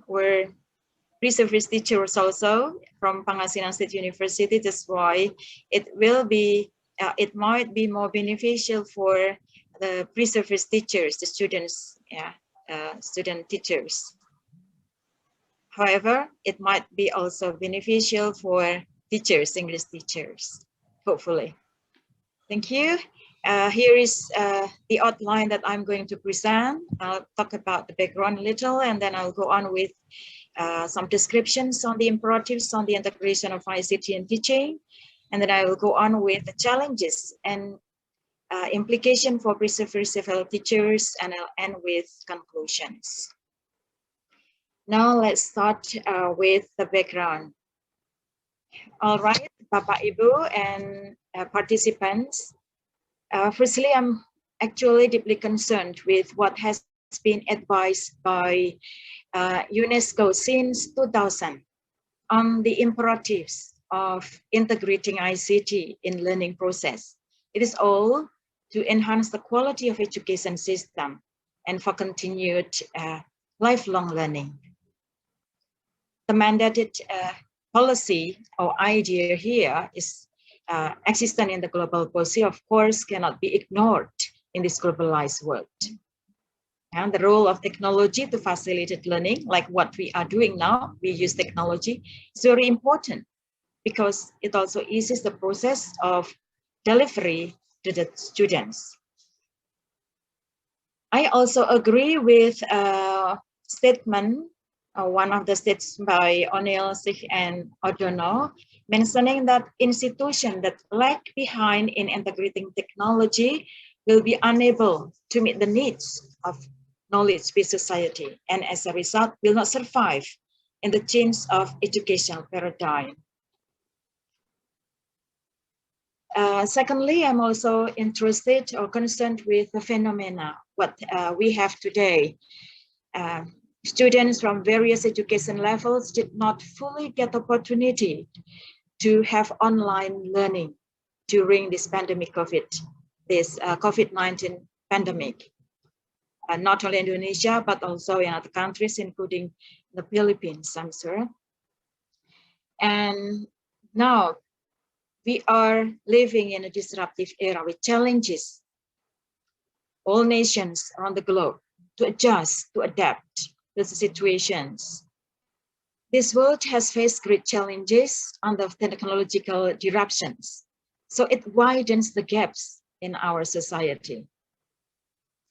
were pre-service teachers also from Pangasinan State University. That's why it might be more beneficial for the pre-service teachers, the students, student teachers. However, it might be also beneficial for teachers, English teachers, hopefully. Thank you. Here is the outline that I'm going to present. I'll talk about the background a little, and then I'll go on with some descriptions on the imperatives on the integration of ICT and teaching. And then I will go on with the challenges and implication for pre-service teachers, and I'll end with conclusions. Now let's start with the background. All right, Bapak, Ibu, and participants. Firstly, I'm actually deeply concerned with what has been advised by UNESCO since 2000 on the imperatives of integrating ICT in learning process. It is all to enhance the quality of education system and for continued lifelong learning. The mandated policy or idea here is existent in the global policy, of course, cannot be ignored in this globalized world. And the role of technology to facilitate learning, like what we are doing now, we use technology, is very important because it also eases the process of delivery to the students. I also agree with a statement, one of the statements by O'Neill, Sich, and O'Donnell, mentioning that institutions that lag behind in integrating technology will be unable to meet the needs of knowledge-based society, and as a result, will not survive in the change of educational paradigm. Secondly, I'm also interested or concerned with the phenomena, what we have today. Students from various education levels did not fully get opportunity to have online learning during this pandemic COVID-19 pandemic. Not only Indonesia, but also in other countries, including the Philippines, I'm sure. And now we are living in a disruptive era with challenges all nations around the globe to adjust, to adapt to the situations. This world has faced great challenges under technological disruptions. So it widens the gaps in our society.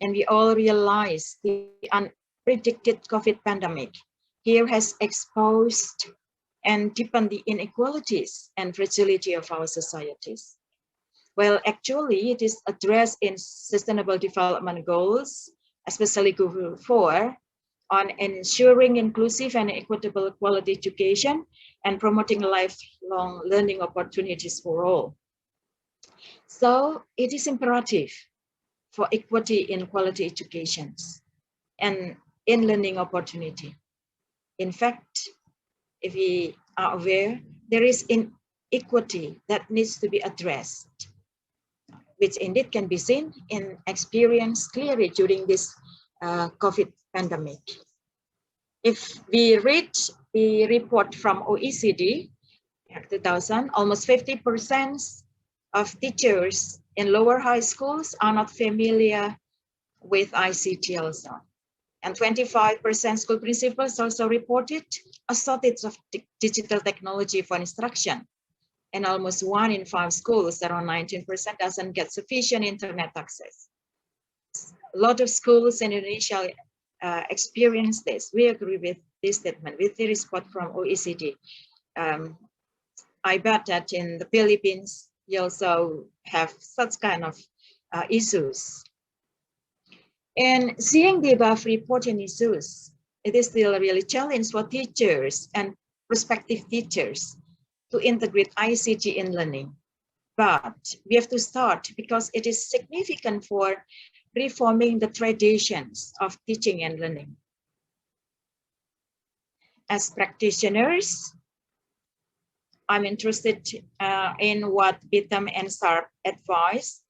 And we all realize the unpredicted COVID pandemic here has exposed and deepened the inequalities and fragility of our societies. Well, actually, it is addressed in Sustainable Development Goals, especially Goal 4, on ensuring inclusive and equitable quality education and promoting lifelong learning opportunities for all. So it is imperative for equity in quality educations and in learning opportunity. In fact, if we are aware, there is inequity that needs to be addressed, which indeed can be seen and experienced clearly during this COVID pandemic. If we read the report from OECD, 2000, almost 50% of teachers in lower high schools are not familiar with ICT also. And 25% school principals also reported a shortage of digital technology for instruction. And almost 1 in 5 schools, around 19%, doesn't get sufficient internet access. A lot of schools in Indonesia experience this. We agree with this statement, with the report from OECD. I bet that in the Philippines, you also have such kind of issues. And seeing the above report and issues, it is still a really challenge for teachers and prospective teachers to integrate ICT in learning. But we have to start because it is significant for reforming the traditions of teaching and learning. As practitioners, I'm interested in what Bitham and Sharp advise,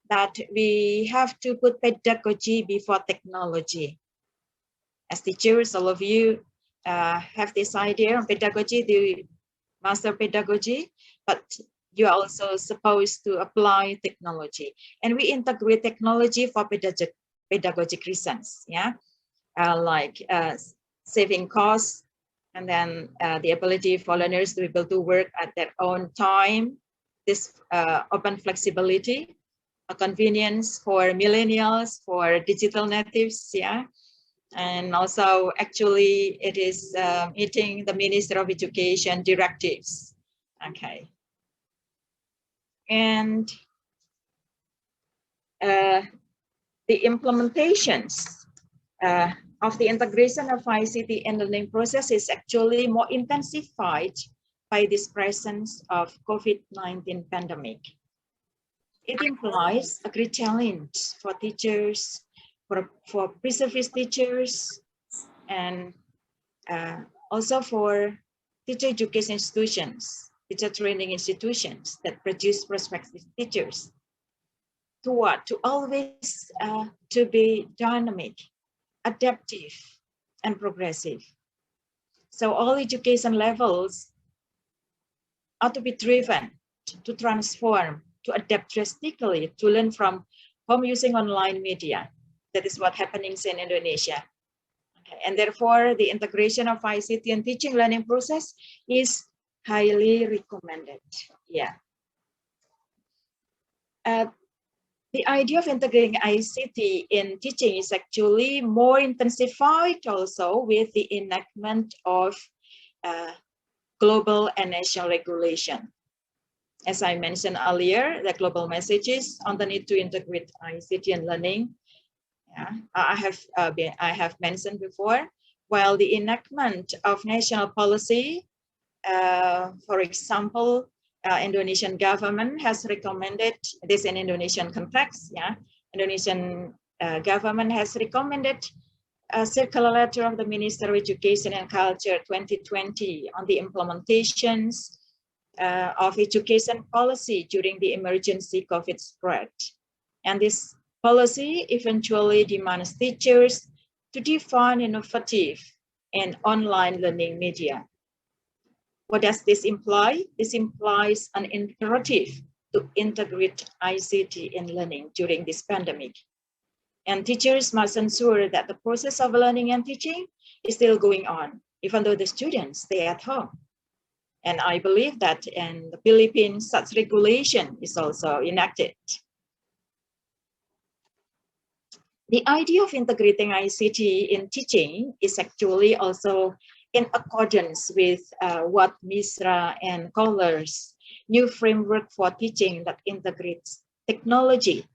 that we have to put pedagogy before technology. As teachers, all of you have this idea of pedagogy, the master pedagogy, but you are also supposed to apply technology. And we integrate technology for pedagogic reasons, yeah, like saving costs, and then the ability for learners to be able to work at their own time, this open flexibility, a convenience for millennials, for digital natives, yeah. And also, actually, it is meeting the Minister of Education directives. Okay. And the implementations of the integration of ICT and learning process is actually more intensified by this presence of COVID-19 pandemic. It implies a great challenge for teachers, for pre-service teachers, and also for teacher education institutions, teacher training institutions that produce prospective teachers. To what? To always to be dynamic, adaptive, and progressive. So all education levels are to be driven to transform, to adapt drastically, to learn from home using online media. That is what happens in Indonesia. Okay. And therefore, the integration of ICT and teaching learning process is highly recommended. Yeah. The idea of integrating ICT in teaching is actually more intensified also with the enactment of global and national regulation. As I mentioned earlier, the global messages on the need to integrate ICT and learning. Yeah, I have mentioned before. While the enactment of national policy, for example, Indonesian government has recommended this in Indonesian context. Yeah, Indonesian government has recommended a circular letter of the Minister of Education and Culture 2020 on the implementations of education policy during the emergency COVID spread. And this policy eventually demands teachers to define innovative and online learning media. What does this imply? This implies an imperative to integrate ICT in learning during this pandemic. And teachers must ensure that the process of learning and teaching is still going on, even though the students stay at home. And I believe that in the Philippines, such regulation is also enacted. The idea of integrating ICT in teaching is actually also in accordance with what Misra and Kohler's new framework for teaching that integrates technology,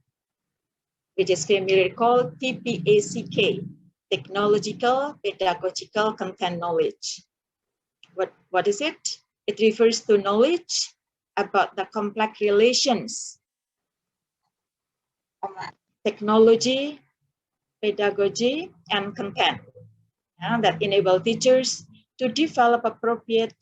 which is familiarly called TPACK, Technological Pedagogical Content Knowledge. What is it? It refers to knowledge about the complex relations of technology, pedagogy, and content that enable teachers to develop appropriate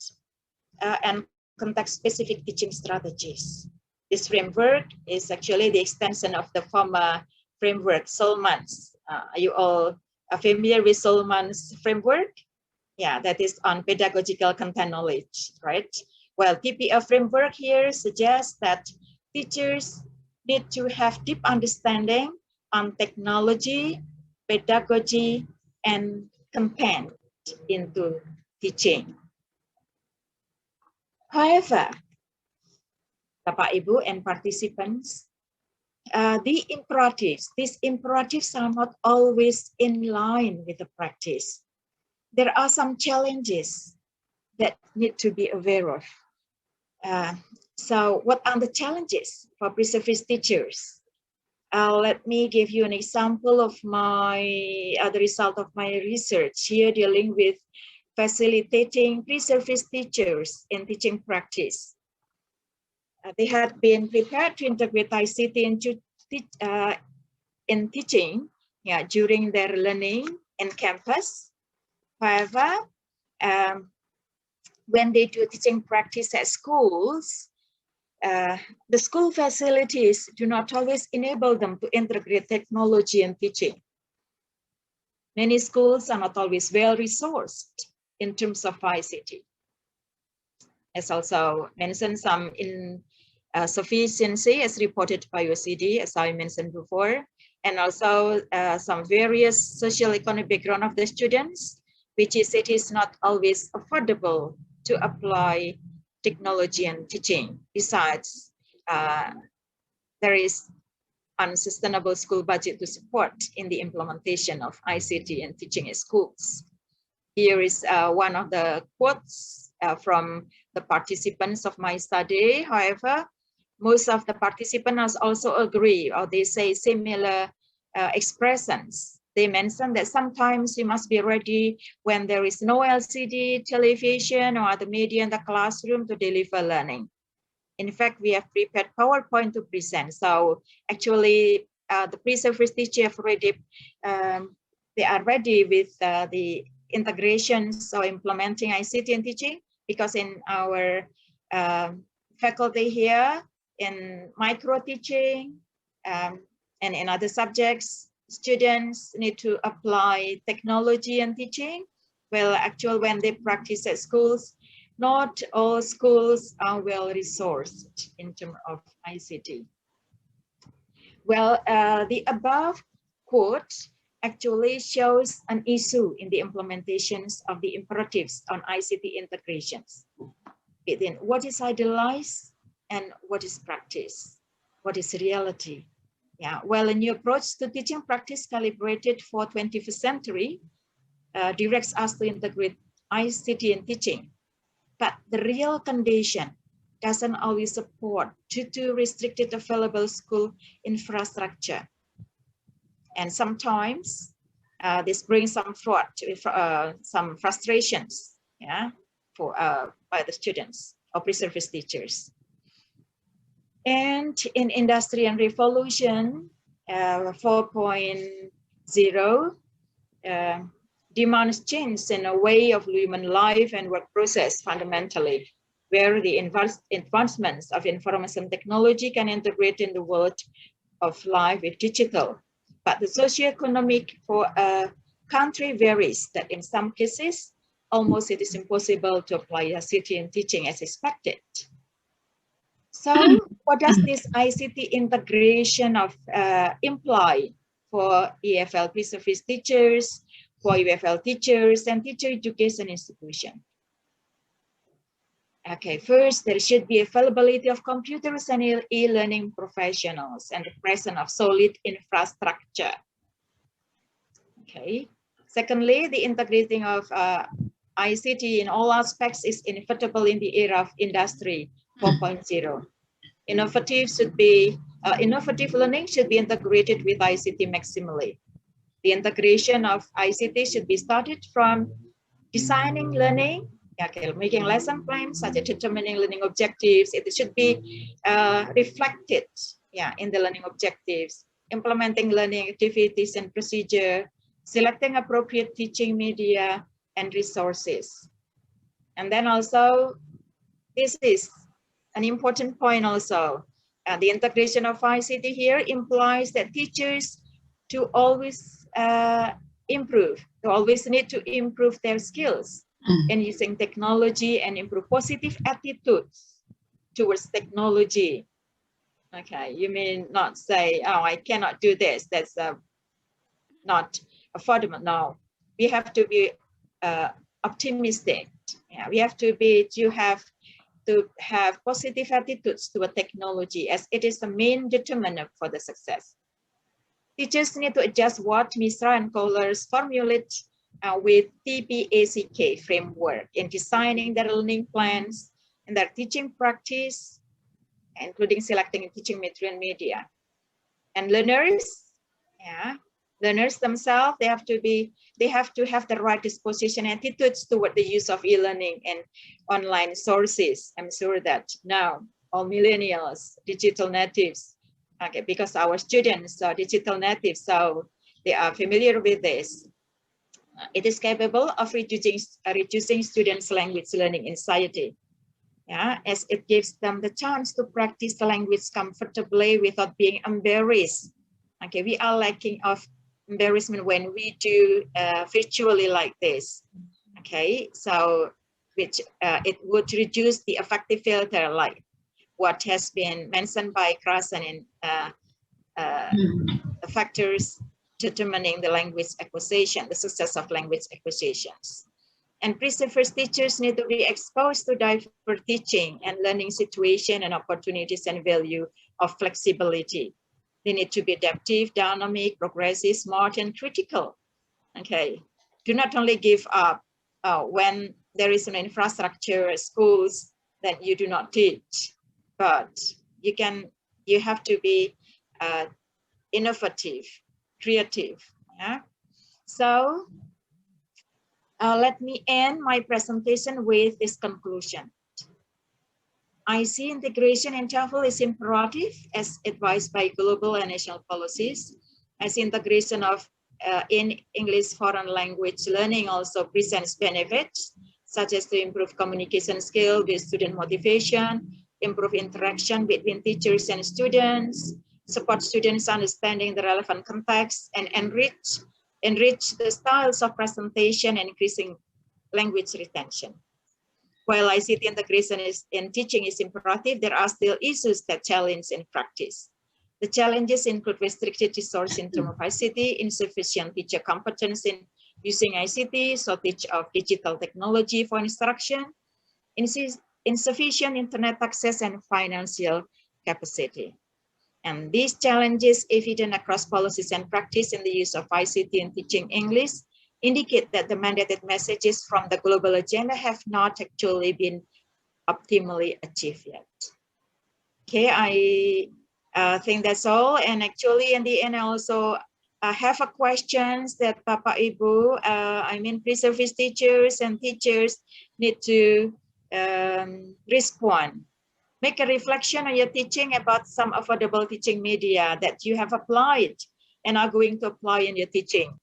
and context-specific teaching strategies. This framework is actually the extension of the former framework, Solman's. Are you all familiar with Solman's framework? Yeah, that is on pedagogical content knowledge, right? Well, TPA framework here suggests that teachers need to have deep understanding on technology, pedagogy, and content into teaching. However, Bapak, Ibu, and participants, these imperatives are not always in line with the practice. There are some challenges that need to be aware of. So what are the challenges for pre-service teachers? Let me give you an example of the result of my research here dealing with facilitating pre-service teachers in teaching practice. They had been prepared to integrate ICT in teaching during their learning in campus. However, when they do teaching practice at schools, the school facilities do not always enable them to integrate technology in teaching. Many schools are not always well-resourced in terms of ICT. As also mentioned, some insufficiency as reported by OECD, as I mentioned before, and also some various social economic background of the students, which is it is not always affordable to apply technology and teaching. Besides, there is unsustainable school budget to support in the implementation of ICT and teaching in schools. Here is one of the quotes from the participants of my study. However, most of the participants also agree, or they say similar expressions. They mention that sometimes you must be ready when there is no LCD, television, or other media in the classroom to deliver learning. In fact, we have prepared PowerPoint to present. So actually, the pre-service teacher have already, they are ready with the integrations or implementing ICT in teaching, because in our faculty here, in micro teaching and in other subjects, students need to apply technology and teaching. Well, actually, when they practice at schools, not all schools are well resourced in terms of ICT. Well, the above quote actually shows an issue in the implementations of the imperatives on ICT integrations. Within what is idealized and what is practice, what is reality. Yeah, well, a new approach to teaching practice calibrated for 21st century directs us to integrate ICT in teaching. But the real condition doesn't always support due to restricted available school infrastructure. And sometimes this brings some some frustrations, yeah, for by the students or pre-service teachers. And in Industry and Revolution 4.0, demands change in a way of human life and work process fundamentally, where the advancements of information technology can integrate in the world of life with digital. But the socioeconomic for a country varies, that in some cases, almost it is impossible to apply ICT in teaching as expected. So what does this ICT integration of imply for EFL pre-service teachers, for UFL teachers and teacher education institution? Okay, first, there should be availability of computers and e-learning professionals and the presence of solid infrastructure. Okay. Secondly, the integrating of ICT in all aspects is inevitable in the era of Industry 4.0. Innovative learning should be integrated with ICT maximally. The integration of ICT should be started from designing learning, making lesson plans, such as determining learning objectives. It should be reflected in the learning objectives, implementing learning activities and procedure, selecting appropriate teaching media and resources. And then also, this is an important point also. The integration of ICT here implies that teachers to always improve, they always need to improve their skills in using technology and improve positive attitudes towards technology. Okay, you may not say, oh, I cannot do this, that's not affordable. No, we have to be optimistic. Yeah, we have to have positive attitudes toward technology, as it is the main determinant for the success. Teachers need to adjust what Misra and Kohlers formulate with TPACK framework in designing their learning plans and their teaching practice, including selecting teaching material and media. And learners, learners themselves, they have to have the right disposition and attitudes toward the use of e-learning and online sources. I'm sure that now all millennials, digital natives, okay, because our students are digital natives, so they are familiar with this. It is capable of reducing students' language learning anxiety, as it gives them the chance to practice the language comfortably without being embarrassed. Okay, we are lacking of embarrassment when we do virtually like this. Okay, so which it would reduce the affective filter, like what has been mentioned by Krasen in the factors determining the language acquisition, the success of language acquisitions. And pre-service teachers need to be exposed to diverse teaching and learning situation and opportunities and value of flexibility. They need to be adaptive, dynamic, progressive, smart, and critical. Okay, do not only give up when there is an infrastructure, schools that you do not teach, but you have to be innovative, creative. Yeah. So let me end my presentation with this conclusion. I see integration in TOEFL is imperative as advised by global and national policies, as integration of in English foreign language learning also presents benefits, such as to improve communication skill with student motivation, improve interaction between teachers and students, support students understanding the relevant context, and enrich the styles of presentation and increasing language retention. While ICT integration in teaching is imperative, there are still issues that challenge in practice. The challenges include restricted resource in terms of ICT, insufficient teacher competence in using ICT, shortage of digital technology for instruction, insufficient internet access, and financial capacity. And these challenges, evident across policies and practice in the use of ICT in teaching English, indicate that the mandated messages from the global agenda have not actually been optimally achieved yet. Okay, I think that's all. And actually, in the end, I also have a questions that Bapak Ibu, I mean pre-service teachers and teachers need to respond. Make a reflection on your teaching about some affordable teaching media that you have applied and are going to apply in your teaching.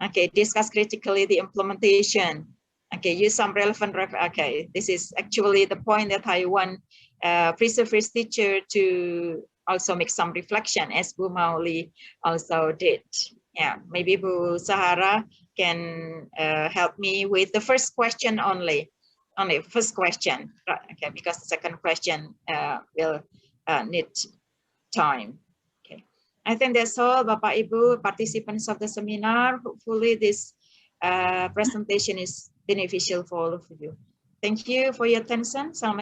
Okay, discuss critically the implementation. Okay, use some relevant, okay, this is actually the point that I want pre-service teacher to also make some reflection, as Bu Mauli also did. Yeah, maybe Bu Sahara can help me with the first question only first question, okay, because the second question will need time. Okay, I think that's all, Bapak Ibu, participants of the seminar. Hopefully this presentation is beneficial for all of you. Thank you for your attention.